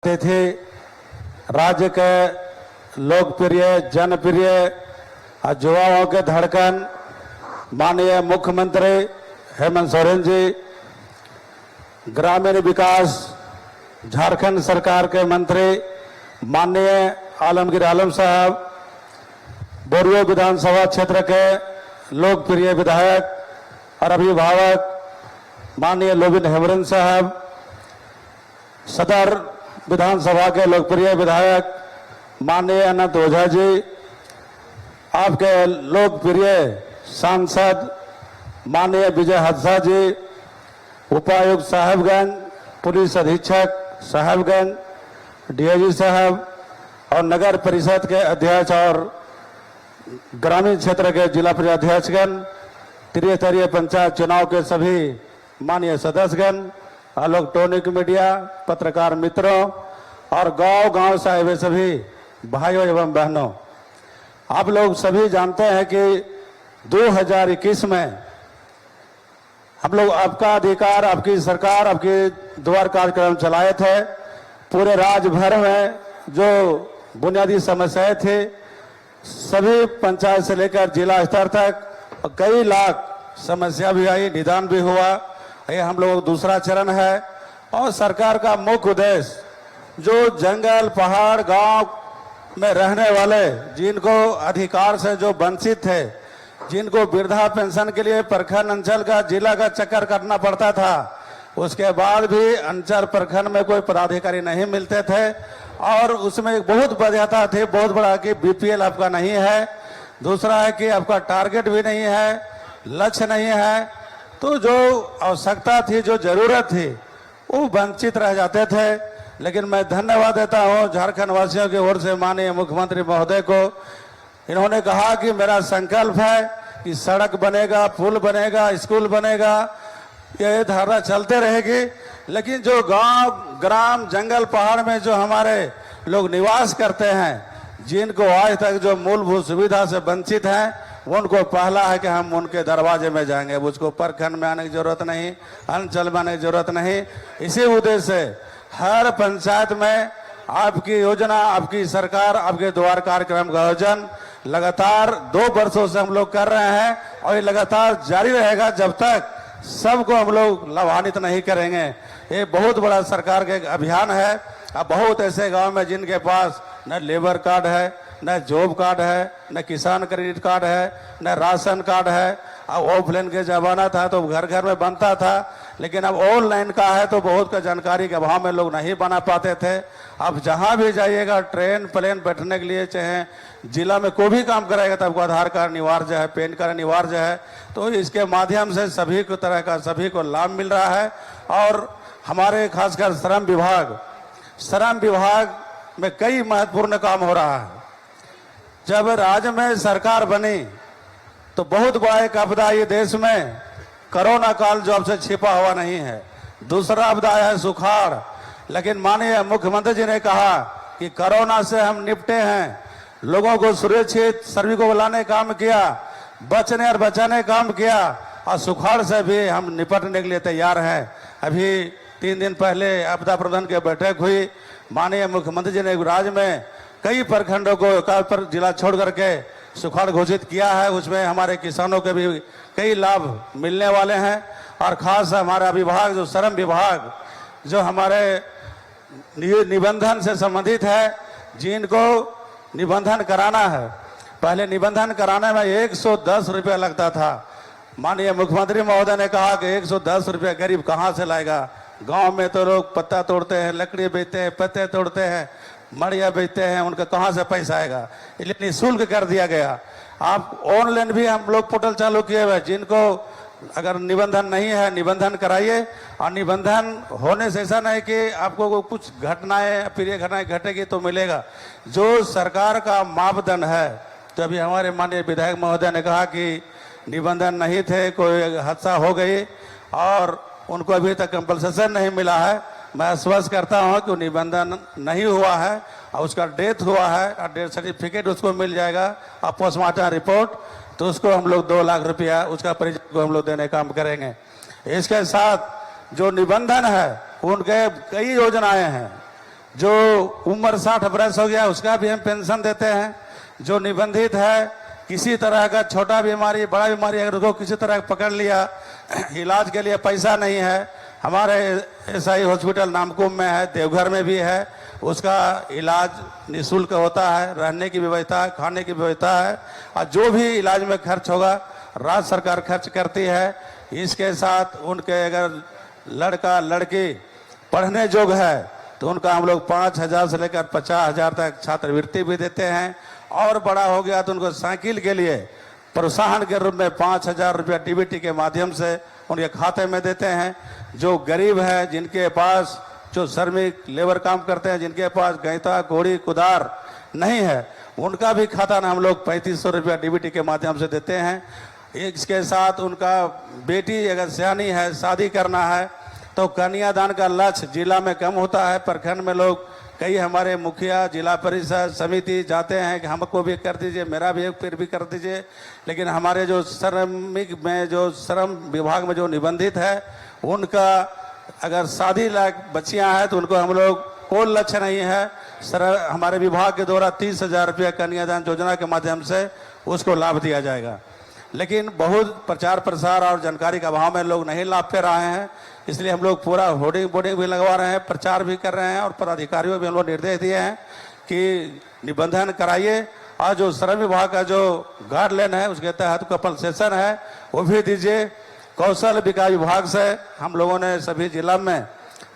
थे राज्य के लोकप्रिय जनप्रिय और युवाओं के धड़कन माननीय मुख्यमंत्री हेमंत सोरेन जी, ग्रामीण विकास झारखंड सरकार के मंत्री माननीय आलमगीर आलम साहब, बोरियो विधानसभा क्षेत्र के लोकप्रिय विधायक और अभिभावक माननीय लोबिन हेम्ब्रम साहब, सदर विधानसभा के लोकप्रिय विधायक माननीय अनंत ओझा जी, आपके लोकप्रिय सांसद माननीय विजय हादसा जी, उपायुक्त साहेबगंज, पुलिस अधीक्षक साहेबगंज, डीआईजी साहब और नगर परिषद के अध्यक्ष और ग्रामीण क्षेत्र के जिला परिषद अध्यक्षगण, त्रिस्तरीय पंचायत चुनाव के सभी माननीय सदस्यगण, इलेक्ट्रॉनिक मीडिया, पत्रकार मित्रों और गांव-गांव से आए हुए सभी भाइयों एवं बहनों, आप लोग सभी जानते हैं कि 2021 में हम लोग आपका अधिकार, आपकी सरकार, आपके द्वार कार्यक्रम चलाए थे। पूरे राज्य भर में जो बुनियादी समस्याएं थे, सभी पंचायत से लेकर जिला स्तर तक कई लाख समस्या भी आई, निदान भी हुआ। ये हम लोग दूसरा चरण है और सरकार का मुख्य उद्देश्य जो जंगल, पहाड़, गांव में रहने वाले, जिनको अधिकार से जो वंचित थे, जिनको वृद्धा पेंशन के लिए प्रखंड, अंचल का, जिला का चक्कर काटना पड़ता था, उसके बाद भी अंचल प्रखंड में कोई पदाधिकारी नहीं मिलते थे और उसमें एक बहुत वजहता थी, बहुत बड़ा कि बीपीएल आपका नहीं है, दूसरा है कि आपका टारगेट भी नहीं है, लक्ष्य नहीं है, तो जो आवश्यकता थी, जो जरूरत थी, वो वंचित रह जाते थे। लेकिन मैं धन्यवाद देता हूं झारखंड वासियों की ओर से माननीय मुख्यमंत्री महोदय को। इन्होंने कहा कि मेरा संकल्प है कि सड़क बनेगा, पुल बनेगा, स्कूल बनेगा, ये धारणा चलते रहेगी। लेकिन जो गांव, ग्राम, जंगल, पहाड़ में जो हमारे लोग निवास करते हैं, जिनको आज तक जो मूलभूत सुविधा से वंचित हैं, उनको पहला है कि हम उनके दरवाजे में जाएंगे। उसको प्रखंड में आने की जरूरत नहीं, अंचल में आने की जरूरत नहीं। इसी उद्देश्य से हर पंचायत में आपकी योजना, आपकी सरकार, आपके द्वार कार्यक्रम का आयोजन लगातार 2 वर्षों से हम लोग कर रहे हैं और ये लगातार जारी रहेगा जब तक सबको हम लोग लाभान्वित नहीं करेंगे। ये बहुत बड़ा सरकार का एक अभियान है। अब बहुत ऐसे गांव में जिनके पास न लेबर कार्ड है, न जॉब कार्ड है, न किसान क्रेडिट कार्ड है, न राशन कार्ड है। अब ऑफलाइन के जमाना था तो घर घर में बनता था, लेकिन अब ऑनलाइन का है तो बहुत का जानकारी के अभाव में लोग नहीं बना पाते थे। अब जहां भी जाइएगा, ट्रेन, प्लेन बैठने के लिए, चाहे जिला में कोई भी काम कराएगा तो आपको आधार कार्ड अनिवार्य है, पैन कार्ड अनिवार्य है। तो इसके माध्यम से सभी को तरह का सभी को लाभ मिल रहा है। और हमारे खासकर श्रम विभाग में कई महत्वपूर्ण काम हो रहा है। जब राज्य में सरकार बनी तो बहुत बड़ा एक आपदा ये देश में कोरोना काल जो अब से छिपा हुआ नहीं है। दूसरा आपदा है सुखाड़। लेकिन माननीय मुख्यमंत्री जी ने कहा कि कोरोना से हम निपटे हैं, लोगों को सुरक्षित सभी को बुलाने काम किया, बचने और बचाने काम किया और सुखाड़ से भी हम निपटने के लिए तैयार हैं। अभी 3 दिन पहले आपदा प्रबंधन की बैठक हुई। माननीय मुख्यमंत्री जी ने राज्य में कई प्रखंडों को पर जिला छोड़ करके सुखाड़ घोषित किया है। उसमें हमारे किसानों के भी कई लाभ मिलने वाले हैं। और खास हमारा विभाग जो श्रम विभाग जो हमारे निबंधन से संबंधित है, जिनको निबंधन कराना है, पहले निबंधन कराने में 110 रुपया लगता था। माननीय मुख्यमंत्री महोदय ने कहा कि 110 रुपया गरीब कहाँ से लाएगा। गांव में तो लोग पत्ता तोड़ते हैं, लकड़ी बेचते हैं, पत्ते तोड़ते हैं, मड़िया बेचते हैं, उनका कहाँ से पैसा आएगा। इसलिए निःशुल्क कर दिया गया। आप ऑनलाइन भी हम लोग पोर्टल चालू किए हुए, जिनको अगर निबंधन नहीं है निबंधन कराइए। और निबंधन होने से ऐसा नहीं कि आपको कुछ घटनाएं, प्रिय घटनाएं घटेगी तो मिलेगा। जो सरकार का मापदंड है, तो अभी हमारे माननीय विधायक महोदय ने कहा कि निबंधन नहीं थे, कोई हादसा हो गई और उनको अभी तक कंपल्सेशन नहीं मिला है। मैं आश्वस्त करता हूं कि निबंधन नहीं हुआ है और उसका डेथ हुआ है और डेथ सर्टिफिकेट उसको मिल जाएगा और पोस्टमार्टम रिपोर्ट, तो उसको हम लोग 2 लाख रुपया उसका परिजन को हम लोग देने का काम करेंगे। इसके साथ जो निबंधन है उनके कई योजनाएं हैं। जो उम्र 60 बरस हो गया उसका भी हम पेंशन देते हैं। जो निबंधित है, किसी तरह का छोटा बीमारी बड़ा बीमारी अगर उसको किसी तरह पकड़ लिया, इलाज के लिए पैसा नहीं है, हमारे एसआई हॉस्पिटल नामकुम में है, देवघर में भी है, उसका इलाज निःशुल्क होता है, रहने की व्यवस्था है, खाने की व्यवस्था है, और जो भी इलाज में खर्च होगा राज्य सरकार खर्च करती है। इसके साथ उनके अगर लड़का लड़की पढ़ने योग्य है तो उनका हम लोग 5,000 से लेकर 50,000 तक छात्रवृत्ति भी देते हैं, और बड़ा हो गया तो उनको साइकिल के लिए प्रोत्साहन के रूप में 5,000 रुपया डीबीटी के माध्यम से उनके खाते में देते हैं। जो गरीब है, जिनके पास जो श्रमिक लेबर काम करते हैं, जिनके पास गैंता घोड़ी कुदार नहीं है, उनका भी खाता ना हम लोग 3,500 रुपया डीबीटी के माध्यम से देते हैं। इसके साथ उनका बेटी अगर सियानी है, शादी करना है, तो कन्यादान का लक्ष्य जिला में कम होता है, प्रखंड में लोग कई हमारे मुखिया जिला परिषद समिति जाते हैं कि हमको भी कर दीजिए, मेरा भी एक फिर भी कर दीजिए, लेकिन हमारे जो श्रमिक में जो श्रम विभाग में जो निबंधित है, उनका अगर शादी लायक बच्चियां हैं तो उनको हम लोग कोई लक्ष्य नहीं है। हमारे विभाग के द्वारा 30,000 रुपया कन्यादान योजना के माध्यम से उसको लाभ दिया जाएगा। लेकिन बहुत प्रचार प्रसार और जानकारी का अभाव में लोग नहीं लाभ पे रहे हैं, इसलिए हम लोग पूरा होर्डिंग बोर्डिंग भी लगवा रहे हैं, प्रचार भी कर रहे हैं, और पदाधिकारियों भी हम लोग निर्देश दिए हैं कि निबंधन कराइए, और जो श्रम विभाग का जो गाइडलाइन है उसके तहत कंपनसेशन है वो भी दीजिए। कौशल विकास विभाग से हम लोगों ने सभी जिला में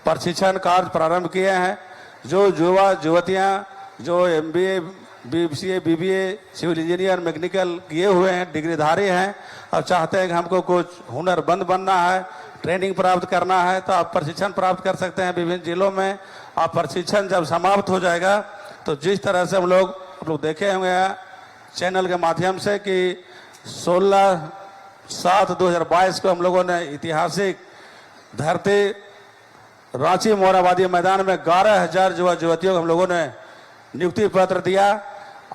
प्रशिक्षण कार्य प्रारंभ किए हैं। जो युवा युवतियाँ जो MBA BCA BBA civil engineer mechanical किए हुए हैं, डिग्रीधारी हैं, और चाहते हैं कि हमको कुछ हुनरमंद बनना है, ट्रेनिंग प्राप्त करना है, तो आप प्रशिक्षण प्राप्त कर सकते हैं विभिन्न जिलों में। आप प्रशिक्षण जब समाप्त हो जाएगा तो जिस तरह से हम लोग देखे होंगे चैनल के माध्यम से कि 16/7/2022 को हम लोगों ने ऐतिहासिक धरती रांची मोरहाबादी मैदान में 11,000 युवा युवतियों को हम लोगों ने नियुक्ति पत्र दिया,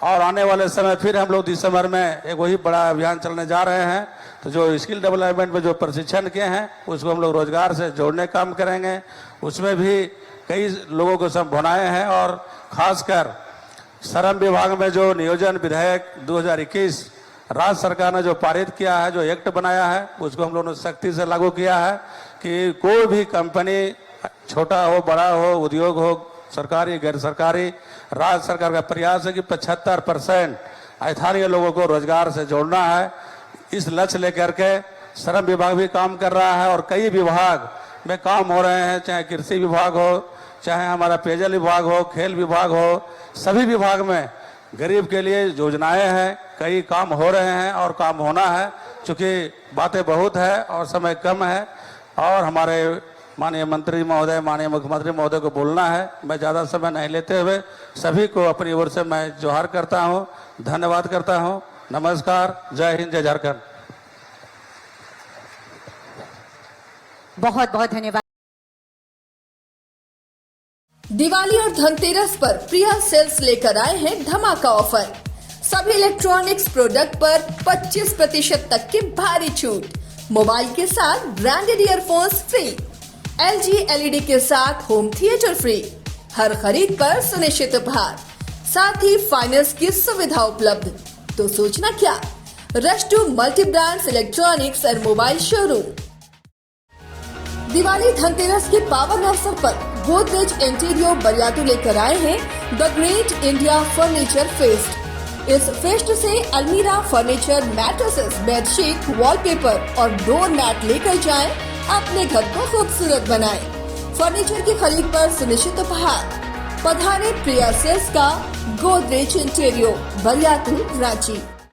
और आने वाले समय फिर हम लोग दिसंबर में एक वही बड़ा अभियान चलने जा रहे हैं। तो जो स्किल डेवलपमेंट में जो प्रशिक्षण किए हैं उसको हम लोग रोजगार से जोड़ने का काम करेंगे। उसमें भी कई लोगों को संभावनाएं हैं, और खासकर श्रम विभाग में जो नियोजन विधेयक 2021 राज्य सरकार ने जो पारित किया है, जो एक्ट बनाया है, उसको हम लोगों ने सख्ती से लागू किया है कि कोई भी कंपनी छोटा हो बड़ा हो, उद्योग हो, सरकारी गैर सरकारी, राज्य सरकार का प्रयास है कि 75% स्थानीय लोगों को रोजगार से जोड़ना है। इस लक्ष्य लेकर के श्रम विभाग भी काम कर रहा है, और कई विभाग में काम हो रहे हैं, चाहे कृषि विभाग हो, चाहे हमारा पेयजल विभाग हो, खेल विभाग हो, सभी विभाग में गरीब के लिए योजनाएं हैं, कई काम हो रहे हैं और काम होना है। चूँकि बातें बहुत है और समय कम है, और हमारे माननीय मंत्री महोदय, माननीय मुख्यमंत्री महोदय को बोलना है। मैं ज़्यादा समय नहीं लेते हुए सभी को अपनी ओर से मैं जोहार करता हूँ, धन्यवाद करता हूँ। नमस्कार, जय हिंद, जय झारखंड। बहुत बहुत धन्यवाद। दिवाली और धनतेरस पर प्रिया सेल्स लेकर आए हैं धमाका ऑफर। सभी इलेक्ट्रॉनिक्स प्रोडक्ट पर 25% तक की भारी छूट। मोबाइल के साथ branded earphones free, LG LED के साथ होम थिएटर फ्री, हर खरीद पर सुनिश्चित उपहार, साथ ही फाइनेंस की सुविधा उपलब्ध। तो सोचना क्या, rush to multi brands electronics और मोबाइल शोरूम। दिवाली धनतेरस के पावन अवसर पर गोदरेज इंटीरियर बरियातू लेकर आए हैं the great India furniture fest. इस फेस्ट से अलमीरा, फर्नीचर, मैट्रेसेस, बेडशीट, वॉलपेपर और डोर मैट लेकर जाएं, अपने घर को खूबसूरत बनाएं। फर्नीचर की खरीद पर सुनिश्चित उपहार। पधारे प्रिया सेल्स का गोदरेज इंटीरियर बरियातू, रांची।